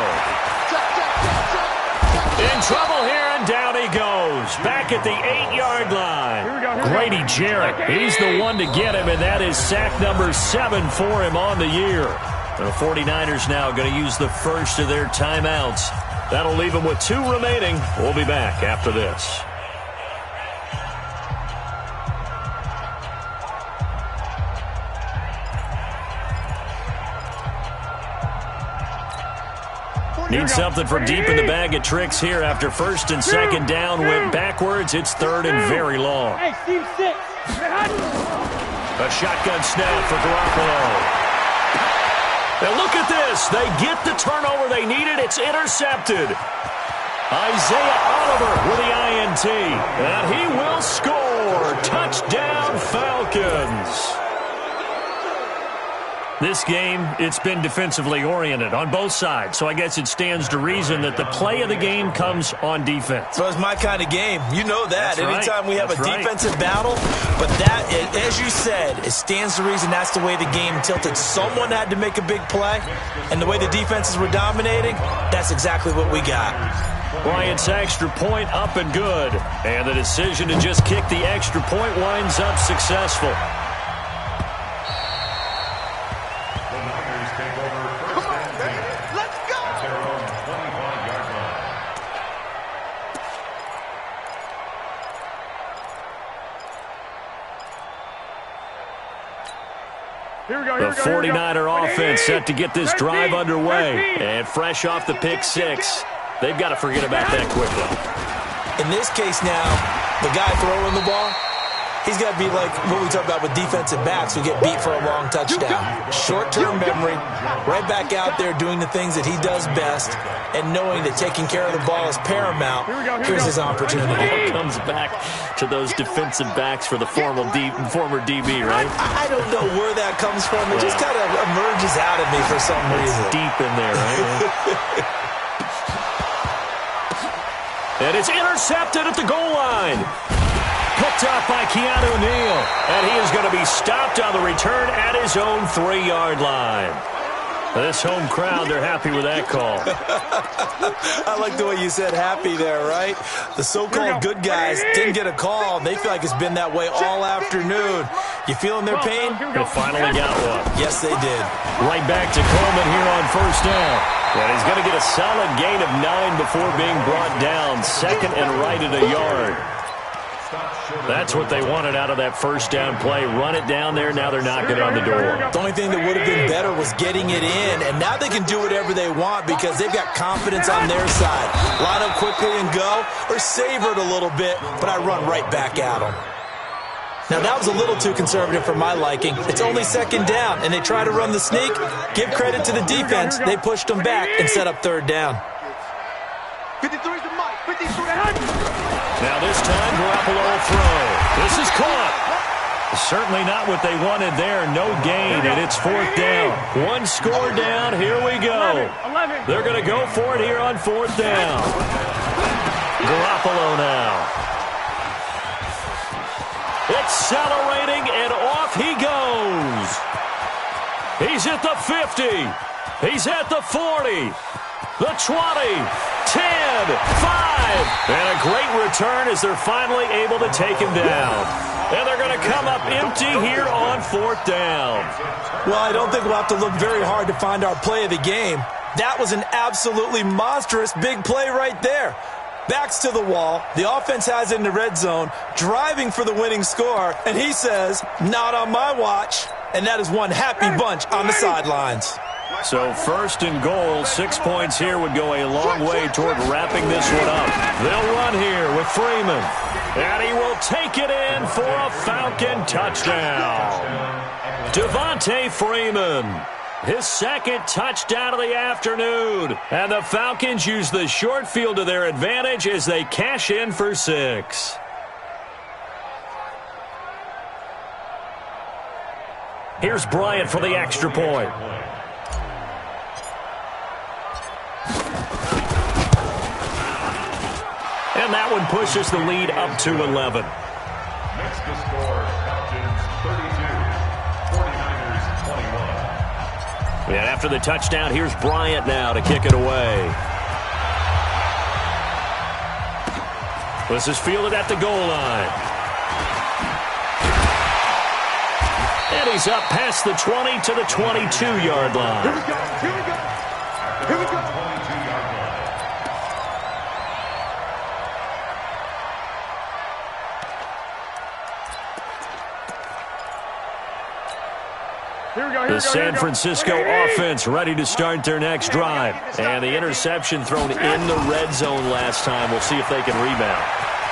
Speaker 3: In trouble here, and down he goes. Back at the 8-yard line. Grady Jarrett, he's the one to get him, and that is sack number 7 for him on the year. The 49ers now going to use the first of their timeouts. That'll leave them with 2 remaining. We'll be back after this. Need something from deep in the bag of tricks here after 1st and 2nd down went backwards. It's 3rd and very long.
Speaker 5: Hey, Steve, 6.
Speaker 3: A shotgun snap for Garoppolo. And look at this. They get the turnover they needed. It's intercepted. Isaiah Oliver with the INT. And he will score. Touchdown, Falcons. This game, it's been defensively oriented on both sides, so I guess it stands to reason that the play of the game comes on defense.
Speaker 2: So it's my kind of game. You know that.
Speaker 3: That's
Speaker 2: Anytime we have a defensive battle, but that, as you said, it stands to reason that's the way the game tilted. Someone had to make a big play, and the way the defenses were dominating, that's exactly what we got.
Speaker 3: Bryant's extra point up and good, and the decision to just kick the extra point winds up successful. The 49er offense set to get this drive underway. And fresh off the pick 6, they've got to forget about that quickly.
Speaker 2: In this case now, the guy throwing the ball, he's got to be like what we talk about with defensive backs who get beat for a long touchdown. Short-term memory, right back out there doing the things that he does best, and knowing that taking care of the ball is paramount. Here's his opportunity.
Speaker 3: It comes back to those defensive backs for the former DB, right?
Speaker 2: I don't know where that comes from. It just kind of emerges out of me for some reason.
Speaker 3: It's deep in there, right? And it's intercepted at the goal line. Picked up by Keanu Neal. And he is going to be stopped on the return at his own 3-yard line. This home crowd, they're happy with that call.
Speaker 2: I like the way you said happy there, right? The so-called good guys didn't get a call. They feel like it's been that way all afternoon. You feeling their pain?
Speaker 3: They finally got one.
Speaker 2: Yes, they did.
Speaker 3: Right back to Coleman here on 1st down. And he's going to get a solid gain of 9 before being brought down. 2nd and right at a yard. That's what they wanted out of that 1st down play. Run it down there. Now they're knocking on the door.
Speaker 2: The only thing that would have been better was getting it in. And now they can do whatever they want because they've got confidence on their side. Line up quickly and go, or savor it a little bit, but I run right back at them. Now, that was a little too conservative for my liking. It's only 2nd down, and they try to run the sneak. Give credit to the defense. They pushed them back and set up 3rd down.
Speaker 5: 53 to Mike. 53 to Hunt.
Speaker 3: Now this time, Garoppolo will throw. This is caught. Certainly not what they wanted there. No gain, and it's 4th down. 1 score down. Here we go. They're going to go for it here on 4th down. Garoppolo now. Accelerating, and off he goes. He's at the 50. He's at the 40. The 20, 10, 5. And a great return as they're finally able to take him down. And they're going to come up empty here on 4th down.
Speaker 2: Well, I don't think we'll have to look very hard to find our play of the game. That was an absolutely monstrous big play right there. Backs to the wall. The offense has it in the red zone, driving for the winning score. And he says, not on my watch. And that is one happy bunch on the sidelines.
Speaker 3: So 1st and goal, 6 points here would go a long way toward wrapping this one up. They'll run here with Freeman. And he will take it in for a Falcon touchdown. Devontae Freeman, his 2nd touchdown of the afternoon. And the Falcons use the short field to their advantage as they cash in for 6. Here's Bryant for the extra point. And that one pushes the lead up to 11.
Speaker 4: Next to score, Falcons 32, 49ers 21.
Speaker 3: And after the touchdown, here's Bryant now to kick it away. This is fielded at the goal line. And he's up past the 20 to the 22-yard line.
Speaker 5: Here we go. Here we go. Here we go.
Speaker 4: 22-yard line.
Speaker 5: Here we go.
Speaker 3: The San Francisco offense ready to start their next drive. And the interception thrown in the red zone last time. We'll see if they can rebound.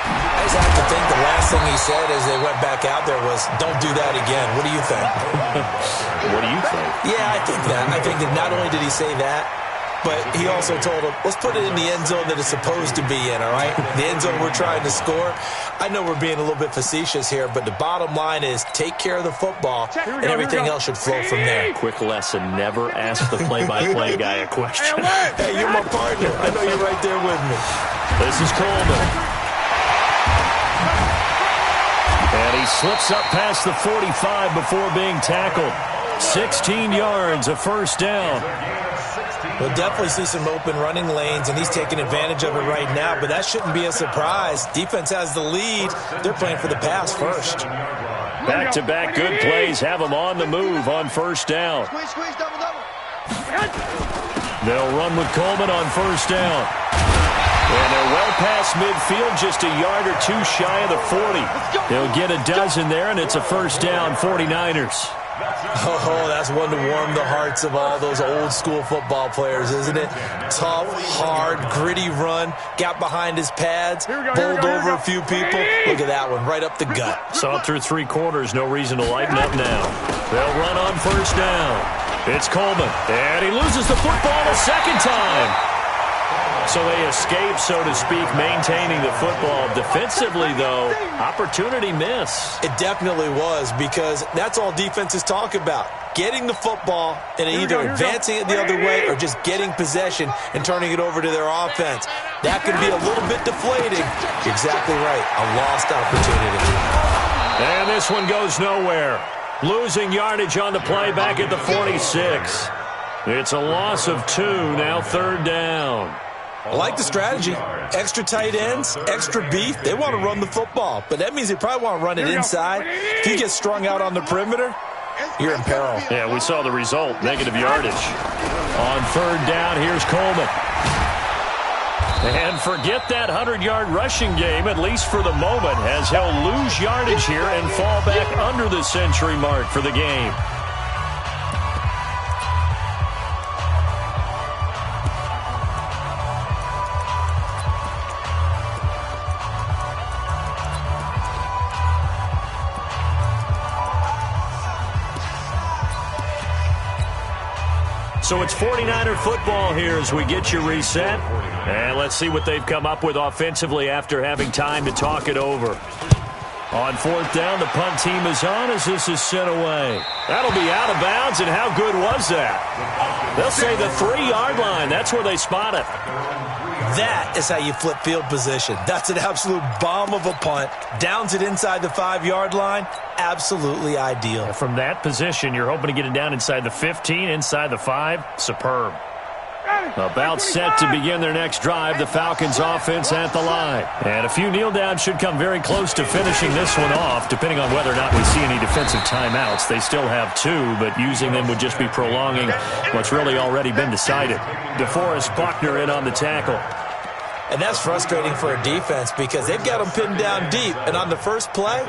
Speaker 2: I just have to think the last thing he said as they went back out there was, don't do that again. What do you think?
Speaker 3: What do you think?
Speaker 2: Yeah, I think that. I think that not only did he say that, but he also told him, let's put it in the end zone that it's supposed to be in, all right? The end zone we're trying to score. I know we're being a little bit facetious here, but the bottom line is take care of the football, and everything else should flow from there.
Speaker 3: Quick lesson, never ask the play-by-play guy a question.
Speaker 2: Hey, you're my partner. I know you're right there with me.
Speaker 3: This is Coleman. And he slips up past the 45 before being tackled. 16 yards, a first down.
Speaker 2: We'll definitely see some open running lanes, and he's taking advantage of it right now, but that shouldn't be a surprise. Defense has the lead. They're playing for the pass first.
Speaker 3: Back-to-back good plays have them on the move on first down.
Speaker 6: Squeeze, squeeze, double, double.
Speaker 3: They'll run with Coleman on first down. And they're well past midfield, just a yard or two shy of the 40. They'll get a dozen there, and it's a first down, 49ers.
Speaker 2: Oh, that's one to warm the hearts of all those old-school football players, isn't it? Tough, hard, gritty run, got behind his pads, bowled over a few people. Look at that one, right up the gut.
Speaker 3: Saw through three quarters, no reason to lighten up now. They'll run on first down. It's Coleman, and he loses the football a second time. So they escape, so to speak, maintaining the football. Defensively, though, opportunity miss.
Speaker 2: It definitely was, because that's all defenses talk about. Getting the football and either advancing it the other way or just getting possession and turning it over to their offense. That can be a little bit deflating. Exactly right. A lost opportunity.
Speaker 3: And this one goes nowhere. Losing yardage on the play back at the 46. It's a loss of 2, now third down.
Speaker 2: I like the strategy. Extra tight ends, extra beef. They want to run the football, but that means they probably want to run it inside. If you get strung out on the perimeter, you're in peril.
Speaker 3: Yeah, we saw the result, negative yardage. On third down, here's Coleman. And forget that 100-yard rushing game, at least for the moment, as he'll lose yardage here and fall back under the century mark for the game. So it's 49er football here as we get you reset. And let's see what they've come up with offensively after having time to talk it over. On fourth down, the punt team is on as this is sent away. That'll be out of bounds, and how good was that? They'll say the 3-yard line. That's where they spot it.
Speaker 2: That is how you flip field position. That's an absolute bomb of a punt. Downs it inside the 5-yard line. Absolutely ideal.
Speaker 3: From that position, you're hoping to get it down inside the 15, inside the 5. Superb. About set to begin their next drive, the Falcons offense at the line. And a few kneel downs should come very close to finishing this one off, depending on whether or not we see any defensive timeouts. They still have 2, but using them would just be prolonging what's really already been decided. DeForest Buckner in on the tackle.
Speaker 2: And that's frustrating for a defense because they've got them pinned down deep. And on the first play,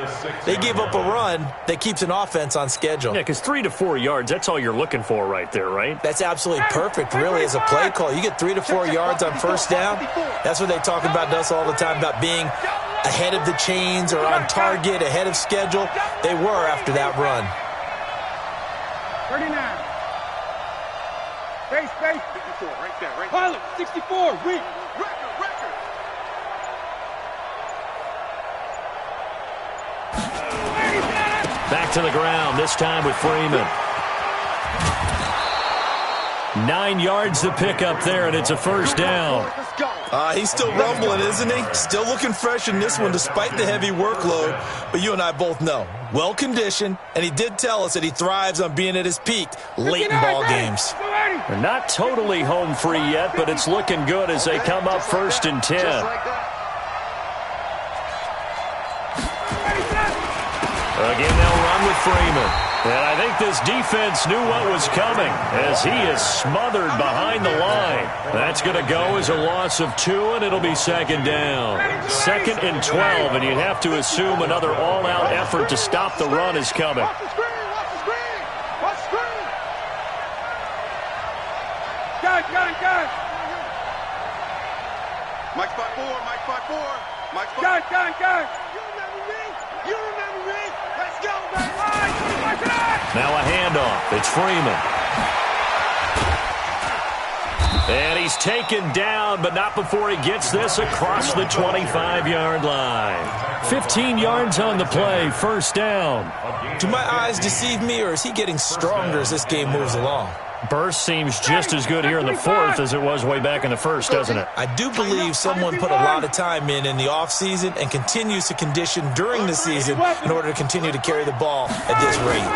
Speaker 2: they give up a run that keeps an offense on schedule.
Speaker 3: Yeah, because 3 to 4 yards, that's all you're looking for right there, right?
Speaker 2: That's absolutely perfect, really, as a play call. You get 3 to 4 yards on first down. That's what they talk about to us all the time, about being ahead of the chains or on target, ahead of schedule. They were after that run.
Speaker 5: 39. Space. 54, right there, right there. Pilot, 64, weak. Record.
Speaker 3: Back to the ground, this time with Freeman. 9 yards the pickup there, and it's a first down.
Speaker 2: He's still rumbling, isn't he? Still looking fresh in this one despite the heavy workload. But you and I both know, well-conditioned, and he did tell us that he thrives on being at his peak late in ball games.
Speaker 3: They're not totally home free yet, but it's looking good as they come up 1st and 10. Again, they'll run with Freeman. And I think this defense knew what was coming as he is smothered behind the line. That's going to go as a loss of 2, and it'll be 2nd down. 2nd and 12, and you'd have to assume another all-out effort to stop the run is coming.
Speaker 5: Watch the screen! Watch the screen! Watch the screen! Gun!
Speaker 1: Mike spot 4, Mike spot 4. Mike spot
Speaker 5: Gun! You remember me? Let's go, baby!
Speaker 3: Now a handoff. It's Freeman. And he's taken down, but not before he gets this across the 25-yard line. 15 yards on the play, 1st down.
Speaker 2: Do my eyes deceive me, or is he getting stronger as this game moves along?
Speaker 3: Burst seems just as good here in the 4th as it was way back in the 1st, doesn't it?
Speaker 2: I do believe someone put a lot of time in the offseason and continues to condition during the season in order to continue to carry the ball at this rate.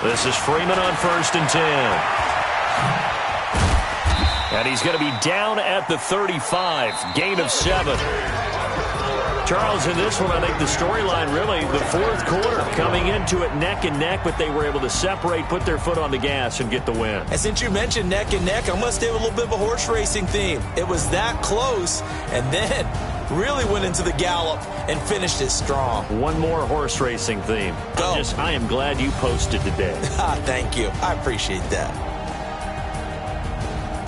Speaker 3: This is Freeman on 1st and 10. And he's going to be down at the 35, gain of 7. Charles, in this one, I think the storyline really, the 4th quarter, coming into it neck and neck, but they were able to separate, put their foot on the gas, and get the win.
Speaker 2: And since you mentioned neck and neck, I must have a little bit of a horse racing theme. It was that close, and then really went into the gallop and finished it strong.
Speaker 3: One more horse racing theme.
Speaker 2: Go.
Speaker 3: I am glad you posted today.
Speaker 2: Thank you. I appreciate that.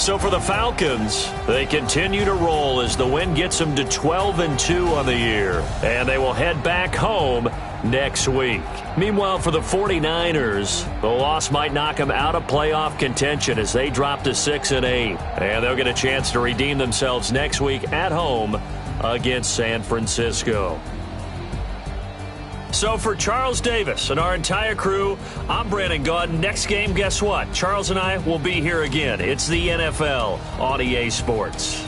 Speaker 3: So for the Falcons, they continue to roll as the win gets them to 12-2 on the year. And they will head back home next week. Meanwhile, for the 49ers, the loss might knock them out of playoff contention as they drop to 6-8. And they'll get a chance to redeem themselves next week at home against San Francisco. So for Charles Davis and our entire crew, I'm Brandon Gaudin. Next game, guess what? Charles and I will be here again. It's the NFL on EA Sports.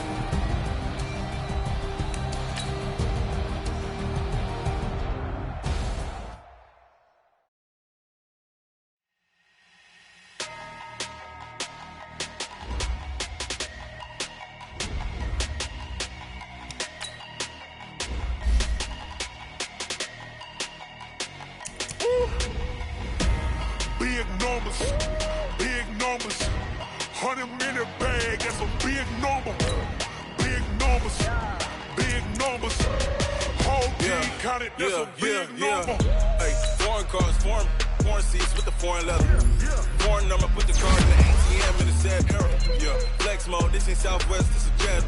Speaker 1: Big numbers, 100-minute bag, that's a big number. Big numbers, whole team counted, that's a big number.
Speaker 7: Hey, foreign cars, foreign seats with the foreign leather. Foreign number, put the card in the ATM in the sad era. Yeah, flex mode, this ain't Southwest, this is jet.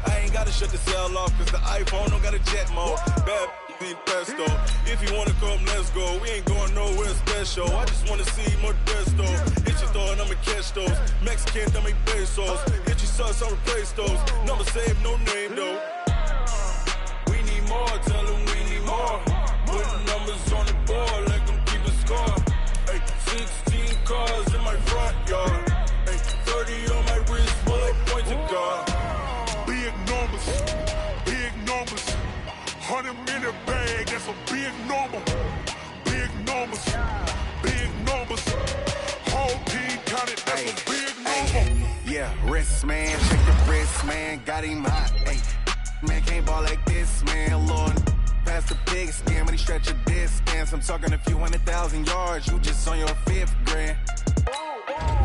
Speaker 7: I ain't gotta shut the cell off, cause the iPhone don't got a jet mode. Bad be pesto. If you wanna come, let's go. We ain't going nowhere special. I just wanna see more Modesto. Hit your throw and I'ma catch those. Mexican, dummy pesos. Hit your sauce, I'll replace those. Number saved, no name though. We need more, tell them we need more. Put numbers on the board, let them keep a score. Hey, 16 cars in my front yard. Hey, 30 on my wrist, bullet point to God.
Speaker 1: Big numbers, 100-minute bag, that's a big number. Big numbers, whole team counted, that's a big number.
Speaker 8: Yeah, wrist man, check the wrist man, got him hot. Hey, man can't ball like this, man. Lord, past the big scam, when he stretch a distance. I'm talking a few 100,000 yards, you just on your 5th grand.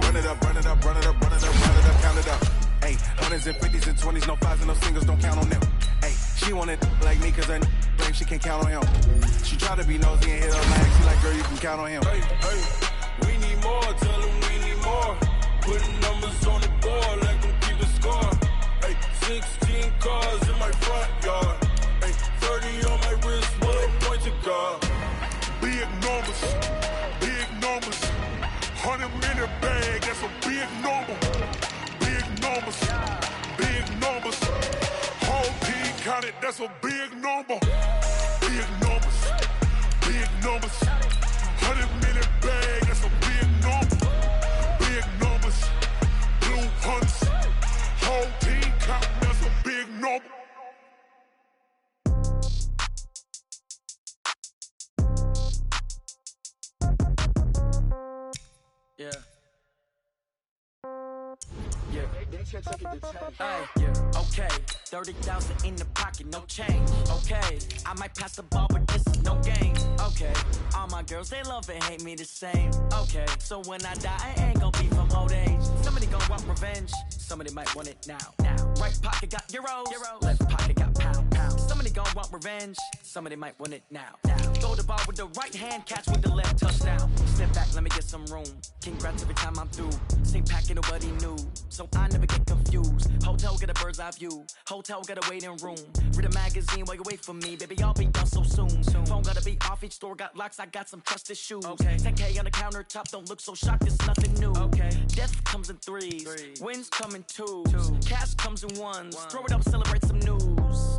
Speaker 8: Run it up, count it up. Hey, 100s and 50s and 20s, no 5s and no singles, don't count on them. Hey, she wanted like me cause her like she can count on him. She tried to be nosy and hit her max, she like, girl, you can count on him.
Speaker 7: Hey, we need more, tell them we need more. Putting numbers on the board, let them keep a score. Hey, 16 cars in my front yard. Hey, 30 on my wrist, bullet point to God.
Speaker 1: Big numbers, 100-minute bag, that's a big number. Big numbers, whole team counted, that's a big number. Big numbers, 100-minute bag, that's a big number. Big numbers, blue hunts, whole team counting, that's a big number.
Speaker 9: Hey, yeah, okay, 30,000 in the pocket, no change. Okay, I might pass the ball, but this is no game. Okay, all my girls, they love and hate me the same. Okay, so when I die, I ain't gon' be from old age. Somebody gon' want revenge, somebody might want it now. Right pocket got euros, left pocket got pounds. Somebody gon' want revenge, somebody might want it now. Throw the ball with the right hand, catch with the left, touchdown. Step back, let me get some room. Congrats every time I'm through. Same packet, nobody knew, so I never get confused. Hotel get a bird's eye view, hotel get a waiting room. Read a magazine while you wait for me, baby, I'll be done so soon. Phone gotta be off, each store got locks, I got some trusted shoes. 10K on the countertop, don't look so shocked, it's nothing new. Death comes in threes, wins come in twos, cash comes in ones. Throw it up, celebrate some news.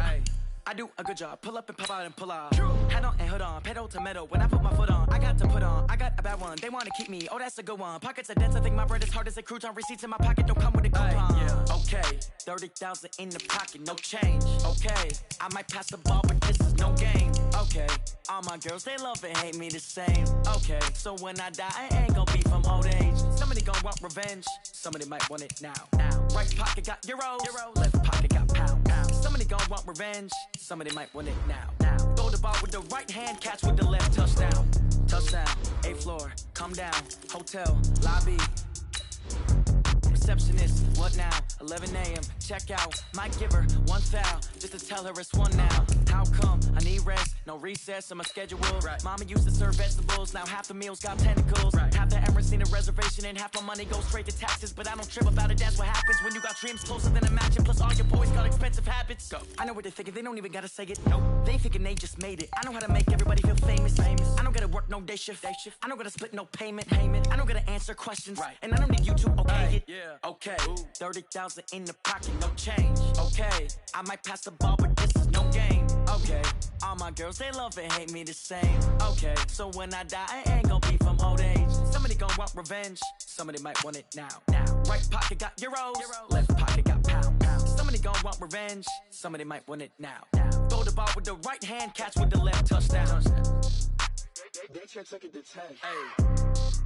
Speaker 9: I do a good job, pull up and pop out and pull out. Head on and hood on, pedal to metal. When I put my foot on, I got to put on. I got a bad one, they wanna keep me, oh that's a good one. Pockets are dense, I think my bread is hard as a crouton. Receipts in my pocket don't come with a coupon. Okay, 30,000 in the pocket, no change. Okay, I might pass the ball, but this is no game. Okay, all my girls, they love and hate me the same. Okay, so when I die, I ain't gon' be from old age. Somebody gon' want revenge, somebody might want it now. Right pocket got euros, left pocket got pounds. Somebody gon' want revenge, somebody might want it now. Throw the ball with the right hand, catch with the left, touchdown. Touchdown, 8th floor, come down, hotel, lobby. Receptionist, what now? 11 a.m., check out. Might give her one foul, just to tell her it's one now. How come? I need rest, no recess in my schedule. Mama used to serve vegetables, now half the meals got tentacles. Half the Emirates need a reservation and half my money goes straight to taxes. But I don't trip about it, that's what happens when you got dreams closer than a match. And plus all your boys got expensive habits. Go. I know what they're thinking, they don't even gotta say it. Nope. They thinking they just made it. I know how to make everybody feel famous. I don't gotta work no day shift. I don't gotta split no payment. I don't gotta answer questions. And I don't need you to okay it. Okay, 30,000 in the pocket, no change. Okay, I might pass the ball, but this is no game. Okay, all my girls, they love and hate me the same. Okay, so when I die, I ain't gon' be from old age. Somebody gon' want revenge, somebody might want it now. Right pocket got euros, left pocket got pounds. Somebody gon' want revenge, somebody might want it now. Throw the ball with the right hand, catch with the left, touchdown.
Speaker 10: They took it to 10.